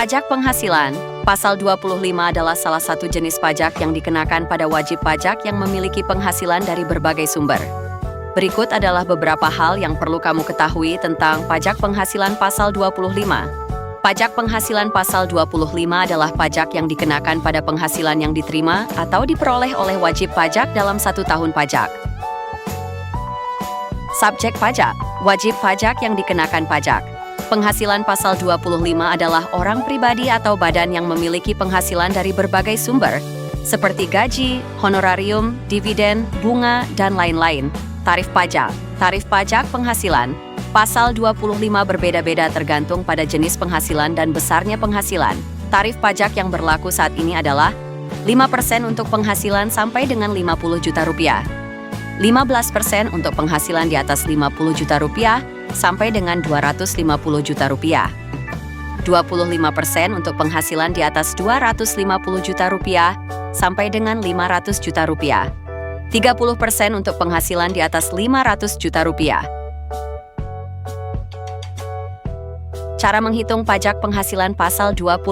Pajak penghasilan, Pasal 25 adalah salah satu jenis pajak yang dikenakan pada wajib pajak yang memiliki penghasilan dari berbagai sumber. Berikut adalah beberapa hal yang perlu kamu ketahui tentang pajak penghasilan Pasal 25. Pajak penghasilan Pasal 25 adalah pajak yang dikenakan pada penghasilan yang diterima atau diperoleh oleh wajib pajak dalam 1 tahun pajak. Subjek pajak, wajib pajak yang dikenakan pajak. Penghasilan Pasal 25 adalah orang pribadi atau badan yang memiliki penghasilan dari berbagai sumber, seperti gaji, honorarium, dividen, bunga, dan lain-lain. Tarif pajak. Tarif pajak penghasilan. Pasal 25 berbeda-beda tergantung pada jenis penghasilan dan besarnya penghasilan. Tarif pajak yang berlaku saat ini adalah 5% untuk penghasilan sampai dengan 50 juta rupiah, 15% untuk penghasilan di atas 50 juta rupiah sampai dengan 250 juta rupiah, 25% untuk penghasilan di atas 250 juta rupiah sampai dengan 500 juta rupiah, 30% untuk penghasilan di atas 500 juta rupiah. Cara menghitung pajak penghasilan Pasal 25.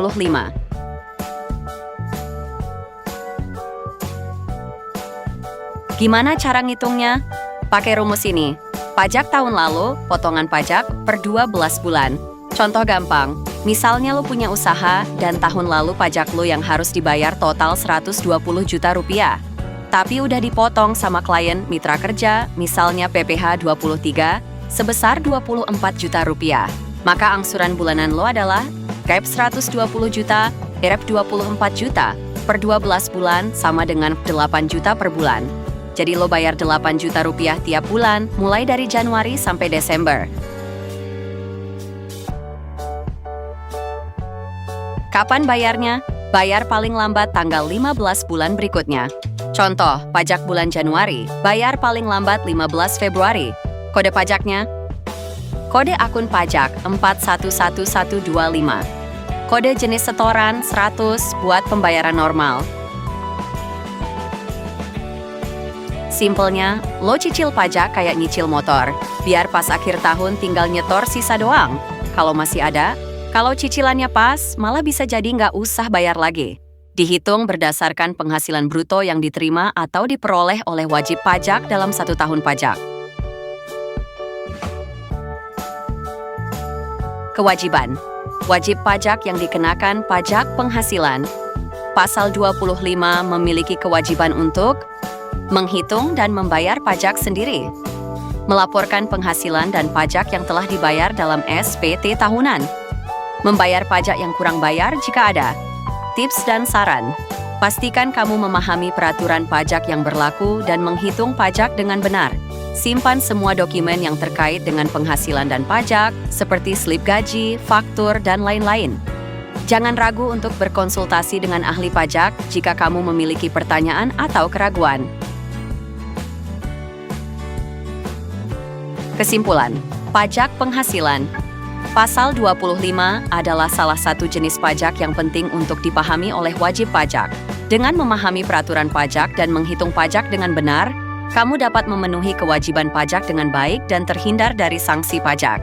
Gimana cara ngitungnya? Pakai rumus ini. Pajak tahun lalu, potongan pajak per 12 bulan. Contoh gampang, misalnya lo punya usaha dan tahun lalu pajak lo yang harus dibayar total 120 juta rupiah. Tapi udah dipotong sama klien mitra kerja, misalnya PPh 23, sebesar 24 juta rupiah. Maka angsuran bulanan lo adalah GAIP 120 juta, IREP 24 juta, per 12 bulan sama dengan 8 juta per bulan. Jadi lo bayar 8 juta rupiah tiap bulan, mulai dari Januari sampai Desember. Kapan bayarnya? Bayar paling lambat tanggal 15 bulan berikutnya. Contoh, pajak bulan Januari, bayar paling lambat 15 Februari. Kode pajaknya? Kode akun pajak 411125. Kode jenis setoran 100 buat pembayaran normal. Simpelnya, lo cicil pajak kayak nyicil motor, biar pas akhir tahun tinggal nyetor sisa doang. Kalau masih ada, kalau cicilannya pas, malah bisa jadi nggak usah bayar lagi. Dihitung berdasarkan penghasilan bruto yang diterima atau diperoleh oleh wajib pajak dalam 1 tahun pajak. Kewajiban. Wajib pajak yang dikenakan pajak penghasilan. Pasal 25 memiliki kewajiban untuk menghitung dan membayar pajak sendiri, melaporkan penghasilan dan pajak yang telah dibayar dalam SPT tahunan, membayar pajak yang kurang bayar jika ada. Tips dan saran: pastikan kamu memahami peraturan pajak yang berlaku dan menghitung pajak dengan benar. Simpan semua dokumen yang terkait dengan penghasilan dan pajak, seperti slip gaji, faktur, dan lain-lain. Jangan ragu untuk berkonsultasi dengan ahli pajak jika kamu memiliki pertanyaan atau keraguan. Kesimpulan, pajak penghasilan. Pasal 25 adalah salah satu jenis pajak yang penting untuk dipahami oleh wajib pajak. Dengan memahami peraturan pajak dan menghitung pajak dengan benar, kamu dapat memenuhi kewajiban pajak dengan baik dan terhindar dari sanksi pajak.